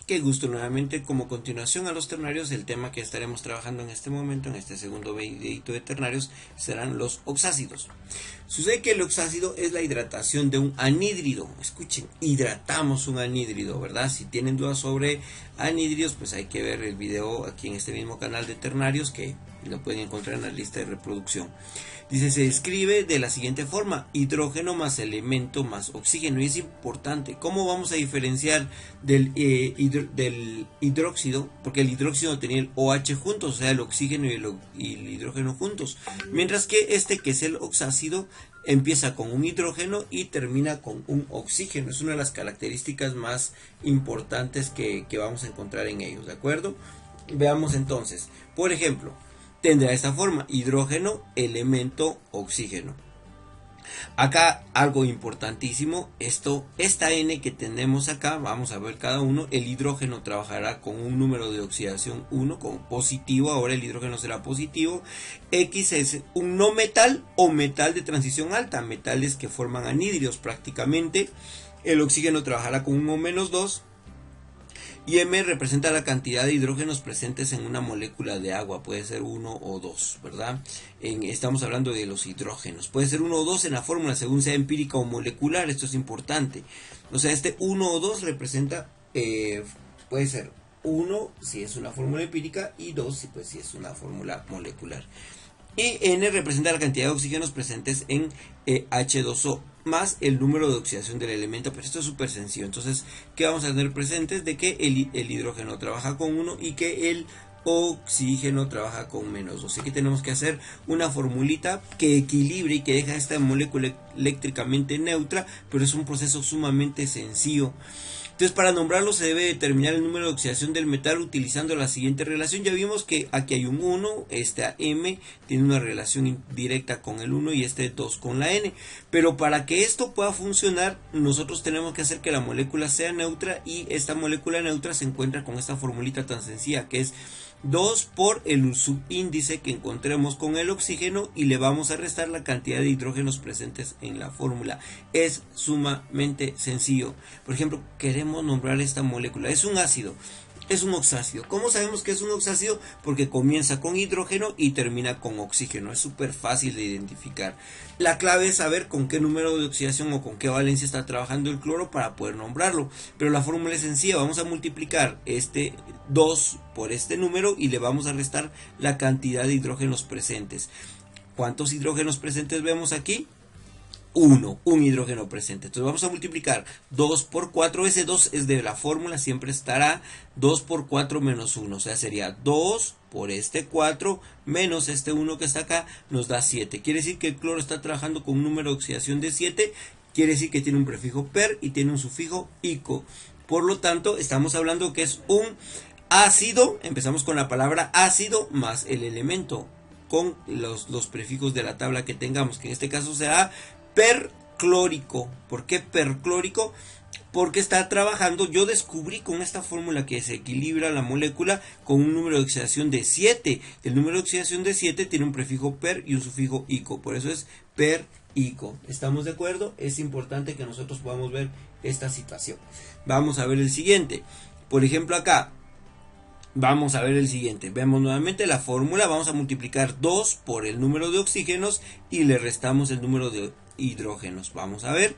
Qué gusto nuevamente como continuación a los ternarios. El tema que estaremos trabajando en este momento, en este segundo videito de ternarios, serán los oxácidos. Sucede que el oxácido es la hidratación de un anhídrido. Escuchen, hidratamos un anhídrido, ¿verdad? Si tienen dudas sobre anhídridos, pues hay que ver el video aquí en este mismo canal de ternarios, que lo pueden encontrar en la lista de reproducción. Dice, se escribe de la siguiente forma: hidrógeno más elemento más oxígeno. Y es importante, ¿cómo vamos a diferenciar del hidróxido? Porque el hidróxido tenía el OH juntos, o sea, el oxígeno y el hidrógeno juntos. Mientras que este, que es el oxácido, empieza con un hidrógeno y termina con un oxígeno. Es una de las características más importantes que vamos a encontrar en ellos, ¿de acuerdo? Veamos entonces, por ejemplo, tendrá esta forma: hidrógeno, elemento, oxígeno. Acá algo importantísimo, esta N que tenemos acá, vamos a ver cada uno. El hidrógeno trabajará con un número de oxidación 1, como positivo. Ahora el hidrógeno será positivo. X es un no metal o metal de transición alta, metales que forman anhídridos prácticamente. El oxígeno trabajará con un O-2. Y M representa la cantidad de hidrógenos presentes en una molécula de agua. Puede ser 1 o 2, ¿verdad? Estamos hablando de los hidrógenos. Puede ser 1 o 2 en la fórmula, según sea empírica o molecular. Esto es importante. O sea, este 1 o 2 representa, puede ser 1 si es una fórmula empírica y 2 si es una fórmula molecular. Y N representa la cantidad de oxígenos presentes en H2O más el número de oxidación del elemento. Pero esto es súper sencillo. Entonces, ¿qué vamos a tener presentes? De que el hidrógeno trabaja con 1 y que el oxígeno trabaja con -2. Así que tenemos que hacer una formulita que equilibre y que deja esta molécula eléctricamente neutra, pero es un proceso sumamente sencillo. Entonces, para nombrarlo se debe determinar el número de oxidación del metal utilizando la siguiente relación. Ya vimos que aquí hay un 1, esta M tiene una relación directa con el 1 y este 2 con la N. Pero para que esto pueda funcionar, nosotros tenemos que hacer que la molécula sea neutra, y esta molécula neutra se encuentra con esta formulita tan sencilla que es 2 por el subíndice que encontremos con el oxígeno, y le vamos a restar la cantidad de hidrógenos presentes en la fórmula. Es sumamente sencillo. Por ejemplo, queremos nombrar esta molécula. Es un ácido, es un oxácido. ¿Cómo sabemos que es un oxácido? Porque comienza con hidrógeno y termina con oxígeno. Es súper fácil de identificar. La clave es saber con qué número de oxidación o con qué valencia está trabajando el cloro para poder nombrarlo. Pero la fórmula es sencilla. Vamos a multiplicar este 2 por este número y le vamos a restar la cantidad de hidrógenos presentes. ¿Cuántos hidrógenos presentes vemos aquí? 1, un hidrógeno presente. Entonces vamos a multiplicar 2 por 4, ese 2 es de la fórmula, siempre estará 2 por 4 menos 1, o sea, sería 2 por este 4 menos este 1 que está acá, nos da 7. Quiere decir que el cloro está trabajando con un número de oxidación de 7, quiere decir que tiene un prefijo per y tiene un sufijo ico. Por lo tanto, estamos hablando que es un ácido. Empezamos con la palabra ácido más el elemento con los prefijos de la tabla que tengamos, que en este caso será perclórico. ¿Por qué perclórico? Porque está trabajando, yo descubrí con esta fórmula que se equilibra la molécula con un número de oxidación de 7. El número de oxidación de 7 tiene un prefijo per y un sufijo ico, por eso es per-ico. ¿Estamos de acuerdo? Es importante que nosotros podamos ver esta situación. Vamos a ver el siguiente. Por ejemplo, acá vamos a ver el siguiente. Vemos nuevamente la fórmula. Vamos a multiplicar 2 por el número de oxígenos y le restamos el número de hidrógenos. Vamos a ver,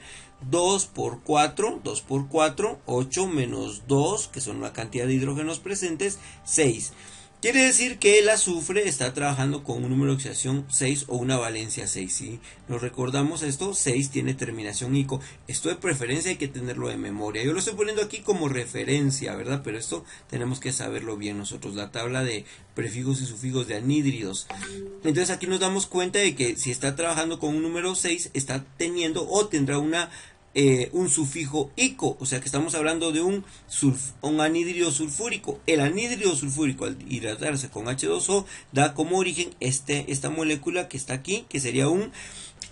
2 por 4, 2 por 4, 8 menos 2, que son la cantidad de hidrógenos presentes, 6. Quiere decir que el azufre está trabajando con un número de oxidación 6 o una valencia 6. ¿Sí? Nos recordamos esto, 6 tiene terminación ico. Esto de preferencia hay que tenerlo de memoria. Yo lo estoy poniendo aquí como referencia, ¿verdad? Pero esto tenemos que saberlo bien nosotros. La tabla de prefijos y sufijos de anhídridos. Entonces aquí nos damos cuenta de que si está trabajando con un número 6, está teniendo o tendrá un sufijo ico, o sea que estamos hablando de un anhídrido sulfúrico. El anhídrido sulfúrico, al hidratarse con H2O, da como origen esta molécula que está aquí, que sería un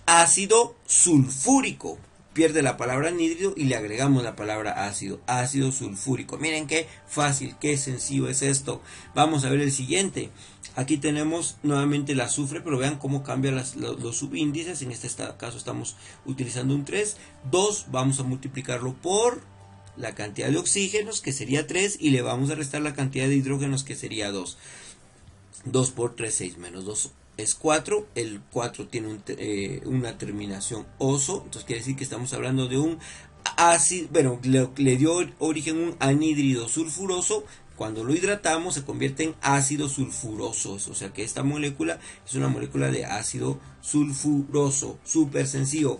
ácido sulfúrico. Pierde la palabra anhídrido y le agregamos la palabra ácido, ácido sulfúrico. Miren qué fácil, qué sencillo es esto. Vamos a ver el siguiente. Aquí tenemos nuevamente el azufre, pero vean cómo cambian los subíndices. En este caso estamos utilizando un 3. 2 vamos a multiplicarlo por la cantidad de oxígenos, que sería 3, y le vamos a restar la cantidad de hidrógenos, que sería 2. 2 por 3, 6, menos 2 es 4. El 4 tiene una terminación oso, entonces quiere decir que estamos hablando de un ácido, bueno, le dio origen un anhídrido sulfuroso. Cuando lo hidratamos se convierte en ácido sulfuroso, o sea que esta molécula es una molécula de ácido sulfuroso, súper sencillo.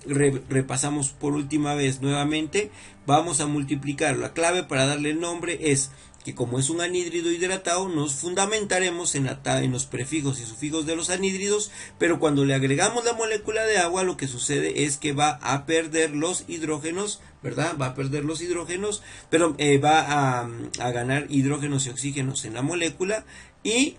Repasamos por última vez nuevamente, vamos a multiplicar. La clave para darle el nombre es que como es un anhídrido hidratado, nos fundamentaremos en los prefijos y sufijos de los anhídridos, pero cuando le agregamos la molécula de agua, lo que sucede es que va a perder los hidrógenos, ¿verdad? Va a perder los hidrógenos, pero va a ganar hidrógenos y oxígenos en la molécula, y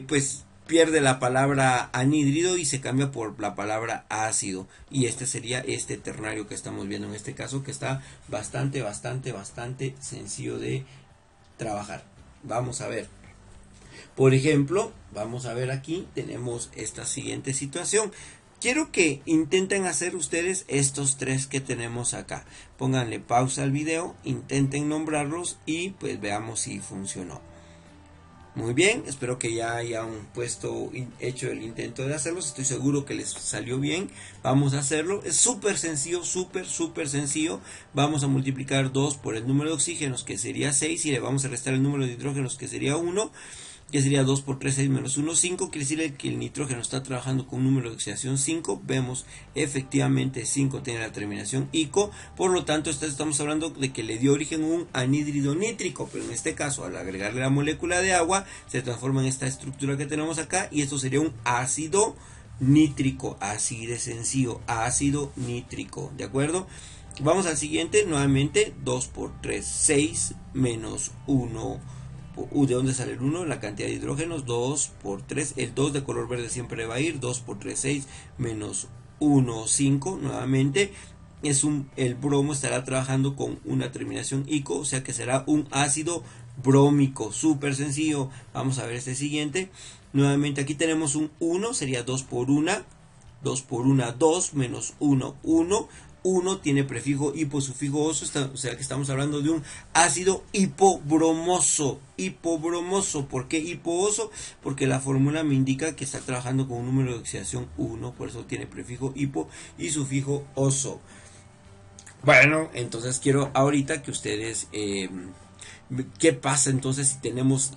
pues pierde la palabra anhídrido y se cambia por la palabra ácido, y este sería este ternario que estamos viendo en este caso, que está bastante sencillo de trabajar. Vamos a ver, por ejemplo, vamos a ver aquí, tenemos esta siguiente situación. Quiero que intenten hacer ustedes estos tres que tenemos acá. Pónganle pausa al video, intenten nombrarlos y pues veamos si funcionó. Muy bien, espero que ya hayan hecho el intento de hacerlos. Estoy seguro que les salió bien. Vamos a hacerlo. Es súper sencillo, súper sencillo. Vamos a multiplicar 2 por el número de oxígenos, que sería 6, y le vamos a restar el número de hidrógenos, que sería 1. Que sería 2 por 3, 6 menos 1, 5. Quiere decir que el nitrógeno está trabajando con un número de oxidación 5. Vemos efectivamente 5 tiene la terminación ico. Por lo tanto, estamos hablando de que le dio origen a un anhídrido nítrico. Pero en este caso, al agregarle la molécula de agua, se transforma en esta estructura que tenemos acá. Y esto sería un ácido nítrico. Así de sencillo. Ácido nítrico. ¿De acuerdo? Vamos al siguiente. Nuevamente, 2 por 3, 6 menos 1. ¿De dónde sale el 1? La cantidad de hidrógenos, 2 por 3, el 2 de color verde siempre va a ir, 2 por 3, 6, menos 1, 5, nuevamente, el bromo estará trabajando con una terminación ico, o sea que será un ácido brómico, súper sencillo. Vamos a ver este siguiente, nuevamente aquí tenemos un 1, sería 2 por 1, 2 por 1, 2, menos 1, 1, 1 tiene prefijo hipo, sufijo oso, o sea que estamos hablando de un ácido hipobromoso. ¿Por qué hipooso? Porque la fórmula me indica que está trabajando con un número de oxidación 1, por eso tiene prefijo hipo y sufijo oso. Bueno, entonces quiero ahorita que ustedes, ¿qué pasa entonces si tenemos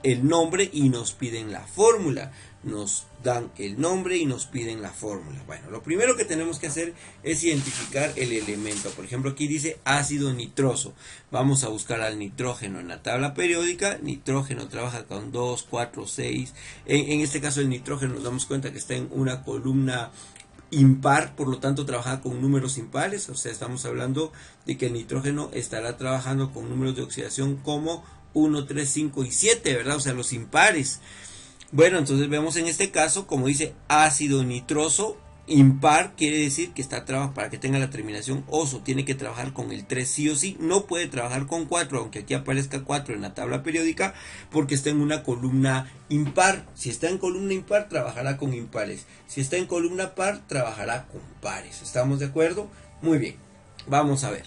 el nombre y nos piden la fórmula? Nos dan el nombre y nos piden la fórmula. Bueno, lo primero que tenemos que hacer es identificar el elemento. Por ejemplo, aquí dice ácido nitroso. Vamos a buscar al nitrógeno en la tabla periódica. Nitrógeno trabaja con 2, 4, 6. En este caso el nitrógeno nos damos cuenta que está en una columna impar, por lo tanto trabaja con números impares, o sea, estamos hablando de que el nitrógeno estará trabajando con números de oxidación como 1, 3, 5 y 7, ¿verdad? O sea, los impares. Bueno, entonces vemos en este caso, como dice ácido nitroso, impar quiere decir que está trabajando, para que tenga la terminación oso, tiene que trabajar con el 3 sí o sí, no puede trabajar con 4, aunque aquí aparezca 4 en la tabla periódica, porque está en una columna impar. Si está en columna impar, trabajará con impares. Si está en columna par, trabajará con pares. ¿Estamos de acuerdo? Muy bien, vamos a ver.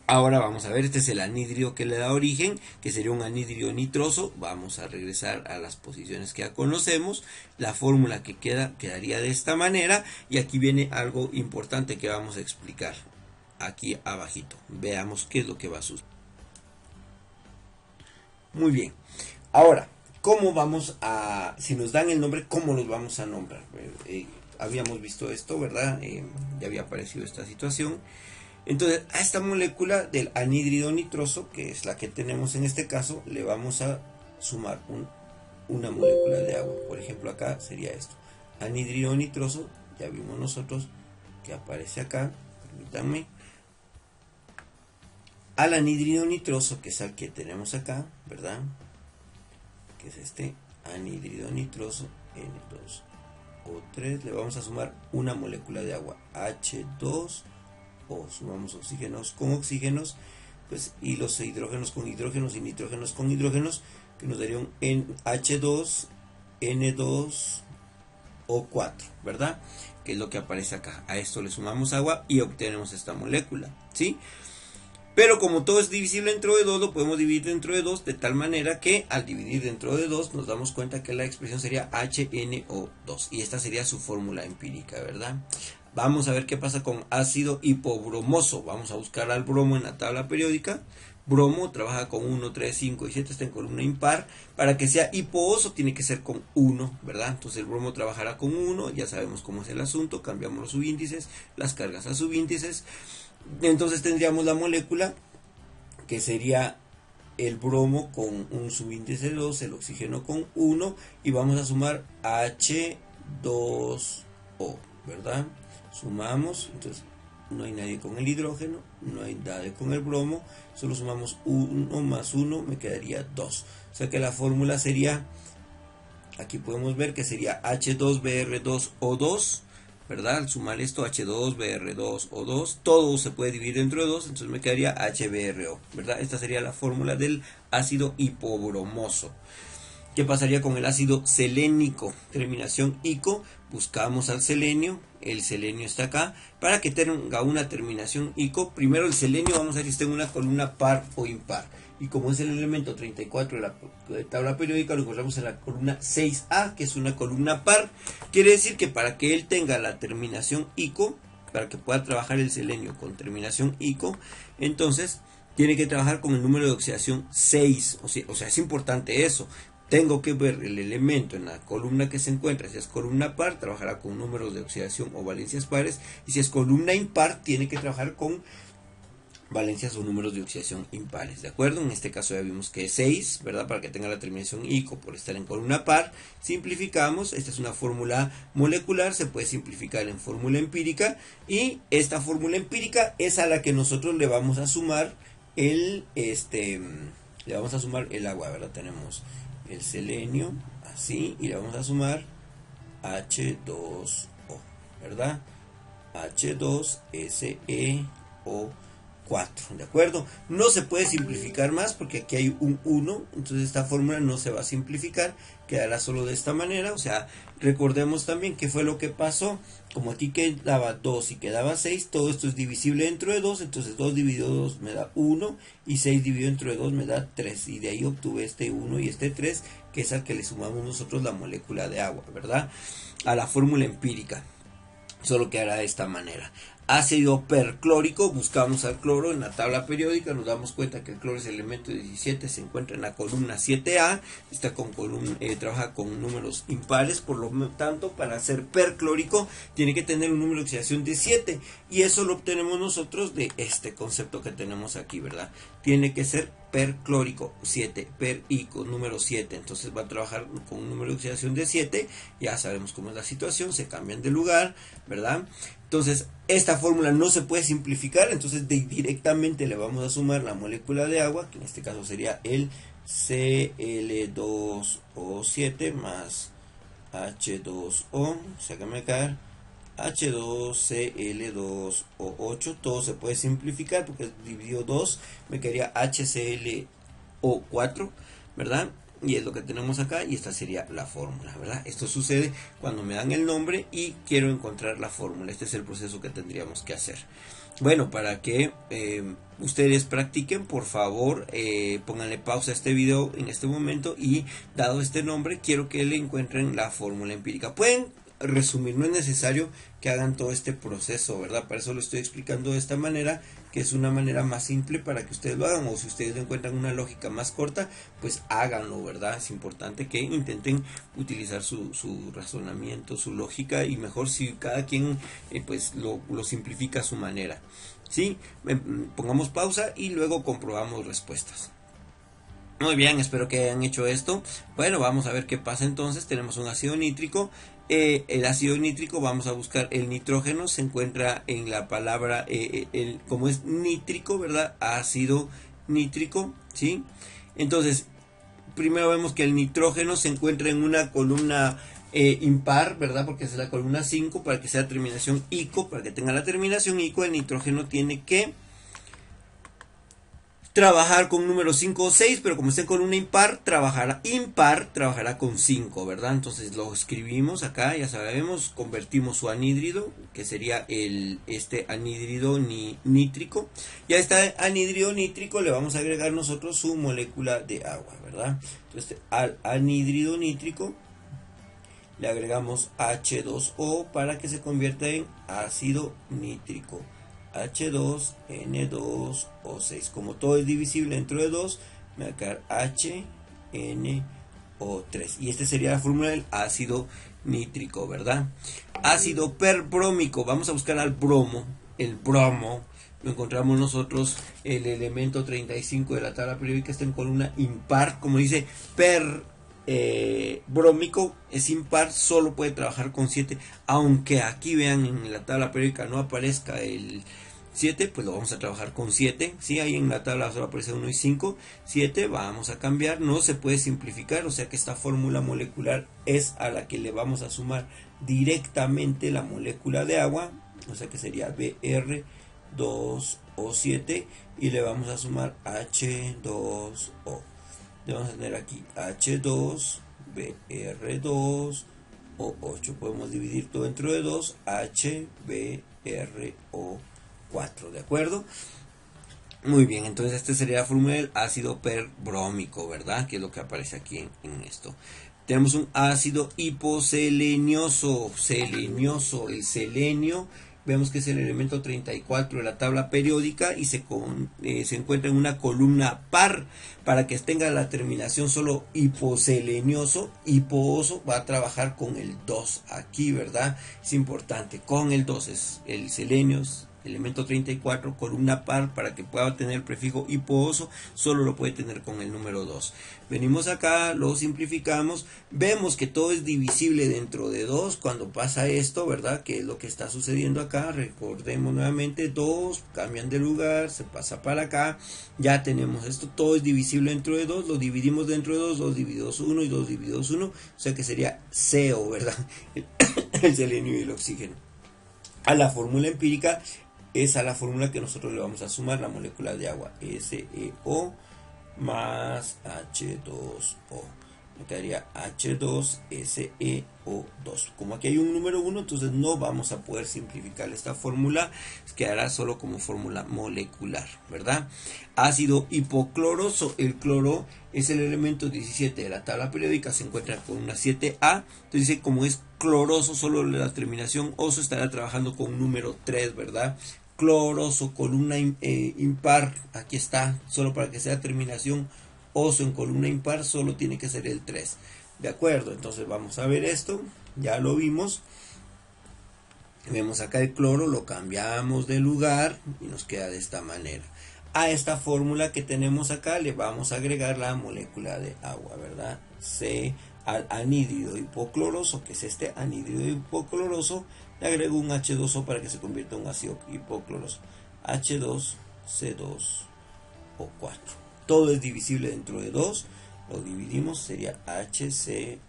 Ahora vamos a ver, este es el anhídrido que le da origen, que sería un anhídrido nitroso. Vamos a regresar a las posiciones que ya conocemos. La fórmula que quedaría de esta manera. Y aquí viene algo importante que vamos a explicar aquí abajito. Veamos qué es lo que va a suceder. Muy bien. Ahora, ¿cómo vamos a, si nos dan el nombre, cómo los vamos a nombrar? Habíamos visto esto, ¿verdad? Ya había aparecido esta situación. Entonces, a esta molécula del anhídrido nitroso, que es la que tenemos en este caso, le vamos a sumar una molécula de agua. Por ejemplo, acá sería esto. Anhídrido nitroso, ya vimos nosotros que aparece acá. Permítanme. Al anhídrido nitroso, que es el que tenemos acá, ¿verdad? Que es este anhídrido nitroso, N2O3, le vamos a sumar una molécula de agua, H2, o sumamos oxígenos con oxígenos, pues, y los hidrógenos con hidrógenos y nitrógenos con hidrógenos, que nos daría un H2, N2, O4, ¿verdad? Que es lo que aparece acá. A esto le sumamos agua y obtenemos esta molécula, ¿sí? Pero como todo es divisible dentro de 2, lo podemos dividir dentro de 2 de tal manera que al dividir dentro de 2 nos damos cuenta que la expresión sería HNO2 y esta sería su fórmula empírica, ¿verdad? Vamos a ver qué pasa con ácido hipobromoso. Vamos a buscar al bromo en la tabla periódica. Bromo trabaja con 1, 3, 5 y 7, está en columna impar. Para que sea hipooso tiene que ser con 1, ¿verdad? Entonces el bromo trabajará con 1, ya sabemos cómo es el asunto, cambiamos los subíndices, las cargas a subíndices. Entonces tendríamos la molécula que sería el bromo con un subíndice 2, el oxígeno con 1 y vamos a sumar H2O, ¿verdad? Sumamos, entonces no hay nadie con el hidrógeno, no hay nadie con el bromo, solo sumamos 1 más 1, me quedaría 2. O sea que la fórmula sería, aquí podemos ver que sería H2Br2O2, ¿verdad? Al sumar esto, H2Br2O2, todo se puede dividir dentro de 2, entonces me quedaría HBRO, ¿verdad? Esta sería la fórmula del ácido hipobromoso. ¿Qué pasaría con el ácido selénico? Terminación ico, buscamos al selenio, el selenio está acá, para que tenga una terminación ico, primero el selenio vamos a ver si está en una columna par o impar, y como es el elemento 34 de la tabla periódica, lo encontramos en la columna 6A, que es una columna par, quiere decir que para que él tenga la terminación ico, para que pueda trabajar el selenio con terminación ico, entonces tiene que trabajar con el número de oxidación 6, o sea, es importante eso. Tengo que ver el elemento en la columna que se encuentra. Si es columna par, trabajará con números de oxidación o valencias pares. Y si es columna impar, tiene que trabajar con valencias o números de oxidación impares. ¿De acuerdo? En este caso ya vimos que es 6, ¿verdad? Para que tenga la terminación ico por estar en columna par. Simplificamos. Esta es una fórmula molecular. Se puede simplificar en fórmula empírica. Y esta fórmula empírica es a la que nosotros le vamos a sumar el agua, ¿verdad? Tenemos el selenio, así, y le vamos a sumar H2O, ¿verdad? H2SeO4, ¿de acuerdo? No se puede simplificar más porque aquí hay un 1, entonces esta fórmula no se va a simplificar, quedará solo de esta manera, o sea, recordemos también qué fue lo que pasó, como aquí quedaba 2 y quedaba 6, todo esto es divisible dentro de 2, entonces 2 dividido 2 me da 1 y 6 dividido dentro de 2 me da 3 y de ahí obtuve este 1 y este 3, que es al que le sumamos nosotros la molécula de agua, ¿verdad? A la fórmula empírica, solo quedará de esta manera. Ácido perclórico, buscamos al cloro en la tabla periódica, nos damos cuenta que el cloro es el elemento 17, se encuentra en la columna 7A, está trabaja con números impares, por lo tanto para ser perclórico tiene que tener un número de oxidación de 7 y eso lo obtenemos nosotros de este concepto que tenemos aquí, ¿verdad? Tiene que ser perclórico 7, perico número 7, entonces va a trabajar con un número de oxidación de 7, ya sabemos cómo es la situación, se cambian de lugar, ¿verdad? Entonces esta fórmula no se puede simplificar, entonces directamente le vamos a sumar la molécula de agua, que en este caso sería el Cl2O7 más H2O, o sea que me cae H2Cl2O8, todo se puede simplificar porque dividido 2, me quedaría HClO4, ¿verdad? Y es lo que tenemos acá y esta sería la fórmula, ¿verdad? Esto sucede cuando me dan el nombre y quiero encontrar la fórmula. Este es el proceso que tendríamos que hacer. Bueno, para que ustedes practiquen, por favor, pónganle pausa a este video en este momento y dado este nombre, quiero que le encuentren la fórmula empírica. Pueden resumir, no es necesario que hagan todo este proceso, ¿verdad? Para eso lo estoy explicando de esta manera, que es una manera más simple para que ustedes lo hagan, o si ustedes encuentran una lógica más corta, pues háganlo, ¿verdad? Es importante que intenten utilizar su razonamiento, su lógica, y mejor si cada quien pues lo simplifica a su manera, ¿sí? Pongamos pausa y luego comprobamos respuestas. Muy bien, espero que hayan hecho esto. Bueno, vamos a ver qué pasa entonces. Tenemos un ácido nítrico. El ácido nítrico, vamos a buscar el nitrógeno. Se encuentra en la palabra, como es nítrico, ¿verdad? Ácido nítrico, ¿sí? Entonces, primero vemos que el nitrógeno se encuentra en una columna impar, ¿verdad? Porque es la columna 5, para que sea terminación ico. Para que tenga la terminación ico, el nitrógeno tiene que trabajar con números 5 o 6, pero como esté con una impar, trabajará con 5, ¿verdad? Entonces lo escribimos acá, ya sabemos, convertimos su anhídrido, que sería este anhídrido nítrico, y a este anhídrido nítrico le vamos a agregar nosotros su molécula de agua, ¿verdad? Entonces al anhídrido nítrico le agregamos H2O para que se convierta en ácido nítrico. H2N2O6. Como todo es divisible dentro de 2, me va a quedar HNO3. Y esta sería la fórmula del ácido nítrico, ¿verdad? Ácido perbrómico. Vamos a buscar al bromo. El bromo lo encontramos nosotros, el elemento 35 de la tabla periódica, está en columna impar. Como dice brómico, es impar, solo puede trabajar con 7, aunque aquí vean en la tabla periódica no aparezca el 7, pues lo vamos a trabajar con 7, ¿sí? Ahí en la tabla solo aparece 1 y 5, 7, vamos a cambiar, no se puede simplificar, o sea que esta fórmula molecular es a la que le vamos a sumar directamente la molécula de agua, o sea que sería Br2O7, y le vamos a sumar H2O. Le vamos a tener aquí H2, Br2, O8. Podemos dividir todo dentro de 2, HBrO4, ¿de acuerdo? Muy bien, entonces esta sería la fórmula del ácido perbrómico, ¿verdad? Que es lo que aparece aquí en esto. Tenemos un ácido hiposelenioso, el selenio. Vemos que es el elemento 34 de la tabla periódica y se encuentra en una columna par. Para que tenga la terminación solo hiposelenioso, hipooso, va a trabajar con el 2 aquí, ¿verdad? Es importante, con el 2 es el selenio, elemento 34, columna par, para que pueda tener el prefijo hipooso, solo lo puede tener con el número 2. Venimos acá, lo simplificamos, vemos que todo es divisible dentro de 2 cuando pasa esto, ¿verdad? Que es lo que está sucediendo acá. Recordemos nuevamente, 2 cambian de lugar, se pasa para acá, ya tenemos esto, todo es divisible dentro de 2, lo dividimos dentro de 2, 2 divididos 1 y 2 divididos 1, o sea que sería CO, ¿verdad? El selenio y el oxígeno. A la fórmula empírica es a la fórmula que nosotros le vamos a sumar la molécula de agua, SeO más H2O. Me quedaría H2SeO2. Como aquí hay un número 1, entonces no vamos a poder simplificar esta fórmula, quedará solo como fórmula molecular, ¿verdad? Ácido hipocloroso, el cloro es el elemento 17 de la tabla periódica, se encuentra con una 7A, entonces dice como es cloroso, solo la terminación oso estará trabajando con un número 3, ¿verdad? Cloroso, columna impar, aquí está, solo para que sea terminación oso en columna impar, solo tiene que ser el 3, ¿de acuerdo? Entonces vamos a ver esto, ya lo vimos, vemos acá el cloro, lo cambiamos de lugar y nos queda de esta manera. A esta fórmula que tenemos acá le vamos a agregar la molécula de agua, ¿verdad? Al anhídrido hipocloroso, que es este anhídrido hipocloroso, le agrego un H2O para que se convierta en un ácido hipocloroso. H2C2O4. Todo es divisible dentro de 2. Lo dividimos, sería HCO2,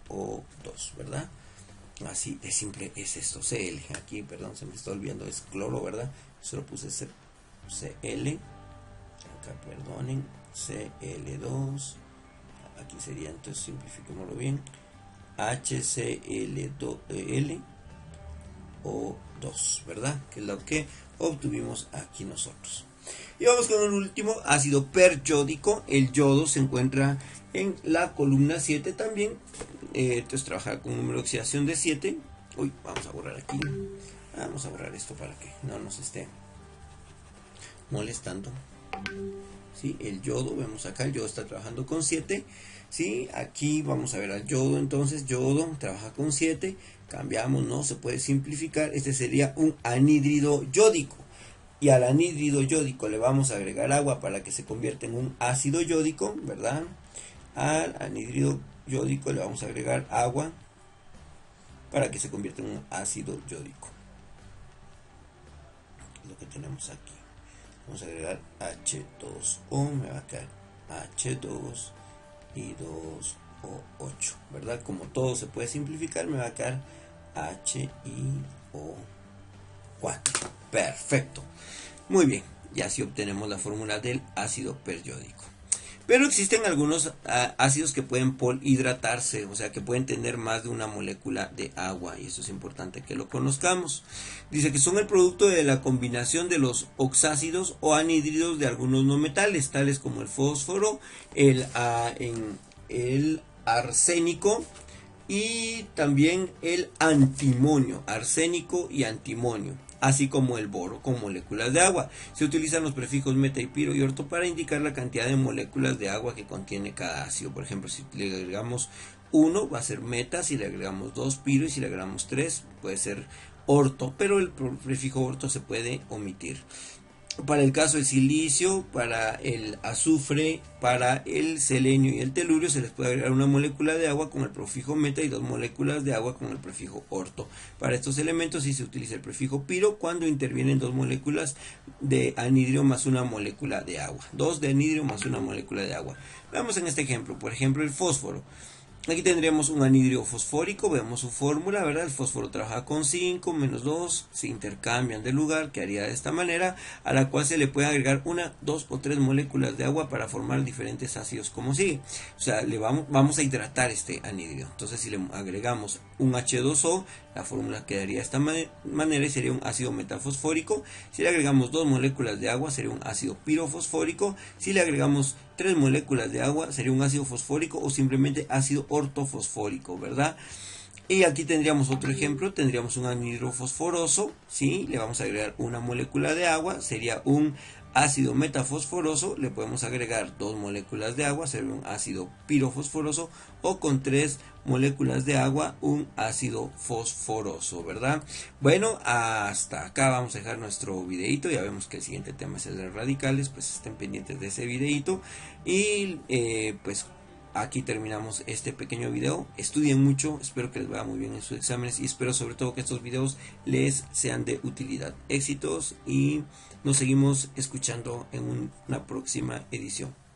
¿verdad? Así de simple es esto. Cl. Aquí, perdón, se me está olvidando, es cloro, ¿verdad? Solo puse Cl. Acá, perdonen. Cl2. Aquí sería, entonces simplifiquémoslo bien. HCl2L O2, ¿verdad? Que es lo que obtuvimos aquí nosotros. Y vamos con el último, ácido periódico. El yodo se encuentra en la columna 7 también. Entonces trabaja con un número de oxidación de 7. Uy, vamos a borrar aquí. Vamos a borrar esto para que no nos esté molestando. ¿Sí? El yodo, vemos acá, el yodo está trabajando con 7. ¿Sí? Aquí vamos a ver al yodo, entonces yodo trabaja con 7. Cambiamos, no se puede simplificar. Este sería un anhídrido yódico. Y al anhídrido yódico le vamos a agregar agua para que se convierta en un ácido yódico, ¿verdad? Al anhídrido yódico le vamos a agregar agua para que se convierta en un ácido yódico. Lo que tenemos aquí. Vamos a agregar H2O, me va a quedar H2 y 2O8, ¿verdad? Como todo se puede simplificar, me va a quedar HiO4. Perfecto. Muy bien, y así obtenemos la fórmula del ácido periódico. Pero existen algunos ácidos que pueden polhidratarse, o sea que pueden tener más de una molécula de agua, y eso es importante que lo conozcamos. Dice que son el producto de la combinación de los oxácidos o anhídridos de algunos no metales, tales como el fósforo, el arsénico y también el antimonio, arsénico y antimonio, así como el boro con moléculas de agua. Se utilizan los prefijos meta y piro y orto para indicar la cantidad de moléculas de agua que contiene cada ácido. Por ejemplo, si le agregamos 1 va a ser meta, si le agregamos 2 piro y si le agregamos 3 puede ser orto, pero el prefijo orto se puede omitir. Para el caso del silicio, para el azufre, para el selenio y el telurio se les puede agregar una molécula de agua con el prefijo meta y 2 moléculas de agua con el prefijo orto. Para estos elementos sí se utiliza el prefijo piro cuando intervienen 2 moléculas de anhidrio más una molécula de agua. 2 de anhidrio más una molécula de agua. Veamos en este ejemplo, por ejemplo el fósforo. Aquí tendríamos un anhidrio fosfórico, vemos su fórmula, ¿verdad? El fósforo trabaja con 5 menos 2, se intercambian de lugar, que haría de esta manera, a la cual se le puede agregar 1, 2 o 3 moléculas de agua para formar diferentes ácidos como sigue. O sea, vamos a hidratar este anhidrio. Entonces, si le agregamos un H2O, la fórmula quedaría de esta manera y sería un ácido metafosfórico. Si le agregamos 2 moléculas de agua, sería un ácido pirofosfórico. Si le agregamos 3 moléculas de agua, sería un ácido fosfórico o simplemente ácido ortofosfórico, ¿verdad? Y aquí tendríamos otro ejemplo, tendríamos un anhidro fosforoso, ¿sí? Le vamos a agregar una molécula de agua, sería un ácido metafosforoso, le podemos agregar 2 moléculas de agua, sería un ácido pirofosforoso, o con 3 moléculas de agua, un ácido fosforoso, ¿verdad? Bueno, hasta acá vamos a dejar nuestro videito, ya vemos que el siguiente tema es el de radicales, pues estén pendientes de ese videito, y pues aquí terminamos este pequeño video. Estudien mucho, espero que les vaya muy bien en sus exámenes y espero sobre todo que estos videos les sean de utilidad. Éxitos y nos seguimos escuchando en una próxima edición.